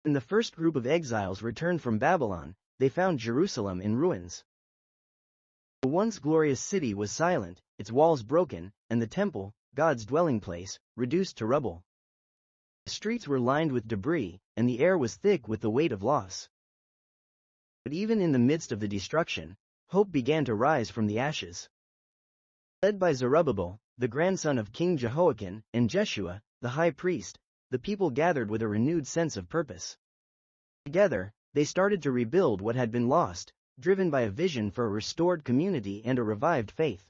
When the first group of exiles returned from Babylon, they found Jerusalem in ruins. The once glorious city was silent, its walls broken, and the temple, God's dwelling place, reduced to rubble. The streets were lined with debris, and the air was thick with the weight of loss. But even in the midst of the destruction, hope began to rise from the ashes. Led by Zerubbabel, the grandson of King Jehoiakim, and Jeshua, the high priest, the people gathered with a renewed sense of purpose. Together, they started to rebuild what had been lost, driven by a vision for a restored community and a revived faith.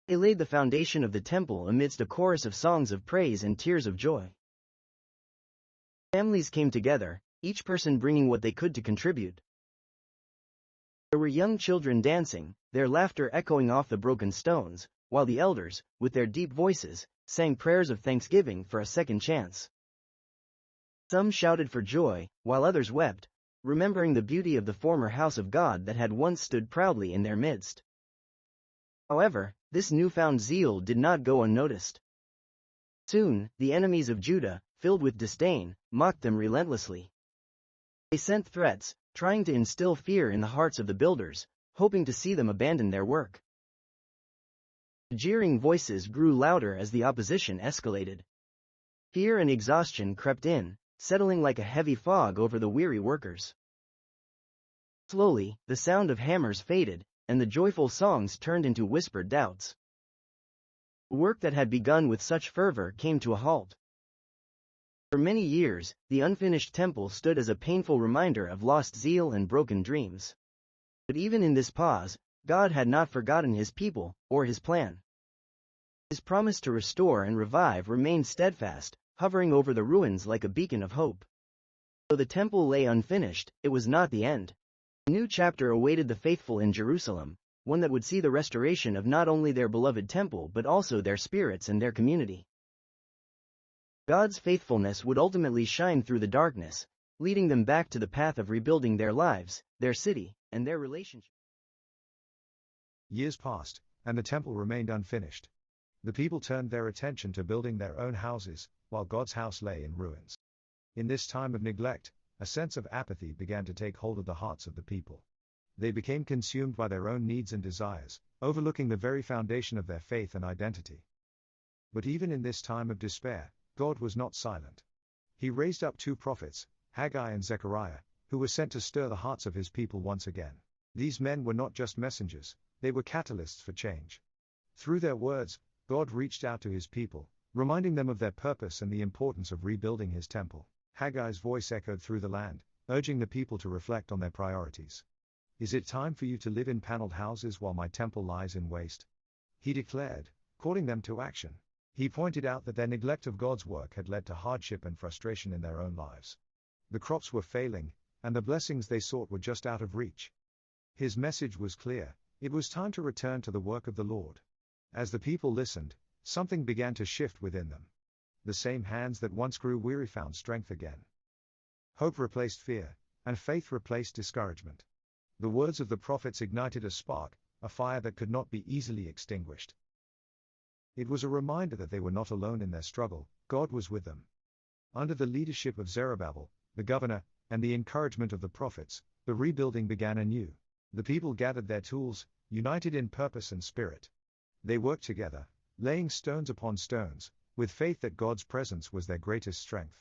They laid the foundation of the temple amidst a chorus of songs of praise and tears of joy. Families came together, each person bringing what they could to contribute. There were young children dancing, their laughter echoing off the broken stones, while the elders, with their deep voices, sang prayers of thanksgiving for a second chance. Some shouted for joy, while others wept, remembering the beauty of the former house of God that had once stood proudly in their midst. However, this newfound zeal did not go unnoticed. Soon, the enemies of Judah, filled with disdain, mocked them relentlessly. They sent threats, trying to instill fear in the hearts of the builders, hoping to see them abandon their work. The jeering voices grew louder as the opposition escalated. Fear and exhaustion crept in, settling like a heavy fog over the weary workers. Slowly, the sound of hammers faded, and the joyful songs turned into whispered doubts. The work that had begun with such fervor came to a halt. For many years, the unfinished temple stood as a painful reminder of lost zeal and broken dreams. But even in this pause, God had not forgotten his people, or his plan. His promise to restore and revive remained steadfast, hovering over the ruins like a beacon of hope. Though the temple lay unfinished, it was not the end. A new chapter awaited the faithful in Jerusalem, one that would see the restoration of not only their beloved temple but also their spirits and their community. God's faithfulness would ultimately shine through the darkness, leading them back to the path of rebuilding their lives, their city, and their relationship. Years passed, and the temple remained unfinished. The people turned their attention to building their own houses, while God's house lay in ruins. In this time of neglect, a sense of apathy began to take hold of the hearts of the people. They became consumed by their own needs and desires, overlooking the very foundation of their faith and identity. But even in this time of despair, God was not silent. He raised up 2 prophets, Haggai and Zechariah, who were sent to stir the hearts of his people once again. These men were not just messengers, they were catalysts for change. Through their words, God reached out to his people, reminding them of their purpose and the importance of rebuilding his temple. Haggai's voice echoed through the land, urging the people to reflect on their priorities. Is it time for you to live in paneled houses while my temple lies in waste? He declared, calling them to action. He pointed out that their neglect of God's work had led to hardship and frustration in their own lives. The crops were failing, and the blessings they sought were just out of reach. His message was clear: it was time to return to the work of the Lord. As the people listened, something began to shift within them. The same hands that once grew weary found strength again. Hope replaced fear, and faith replaced discouragement. The words of the prophets ignited a spark, a fire that could not be easily extinguished. It was a reminder that they were not alone in their struggle. God was with them. Under the leadership of Zerubbabel, the governor, and the encouragement of the prophets, the rebuilding began anew. The people gathered their tools, united in purpose and spirit. They worked together, laying stones upon stones, with faith that God's presence was their greatest strength.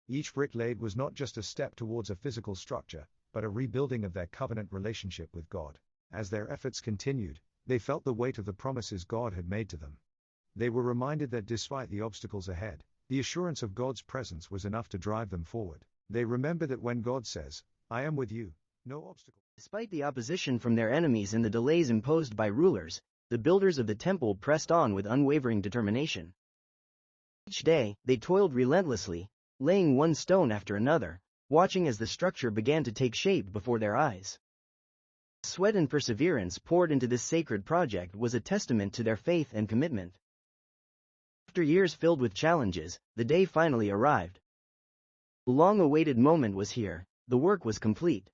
Each brick laid was not just a step towards a physical structure, but a rebuilding of their covenant relationship with God. As their efforts continued, they felt the weight of the promises God had made to them. They were reminded that despite the obstacles ahead, the assurance of God's presence was enough to drive them forward. They remembered that when God says, "I am with you," no obstacle. Despite the opposition from their enemies and the delays imposed by rulers, the builders of the temple pressed on with unwavering determination. Each day, they toiled relentlessly, laying one stone after another, watching as the structure began to take shape before their eyes. Sweat and perseverance poured into this sacred project was a testament to their faith and commitment. After years filled with challenges, the day finally arrived. The long-awaited moment was here, the work was complete.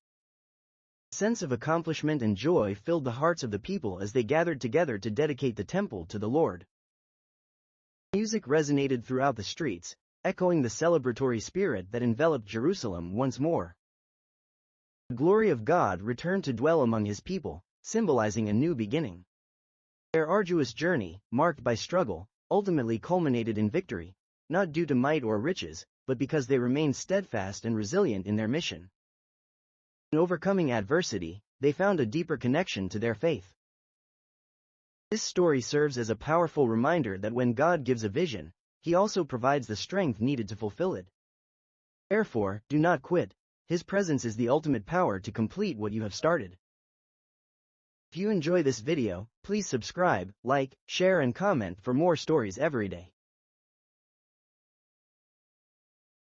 A sense of accomplishment and joy filled the hearts of the people as they gathered together to dedicate the temple to the Lord. Music resonated throughout the streets, echoing the celebratory spirit that enveloped Jerusalem once more. The glory of God returned to dwell among his people, symbolizing a new beginning. Their arduous journey, marked by struggle, ultimately culminated in victory, not due to might or riches, but because they remained steadfast and resilient in their mission. In overcoming adversity, they found a deeper connection to their faith. This story serves as a powerful reminder that when God gives a vision, he also provides the strength needed to fulfill it. Therefore, do not quit. His presence is the ultimate power to complete what you have started. If you enjoy this video, please subscribe, like, share and comment for more stories every day.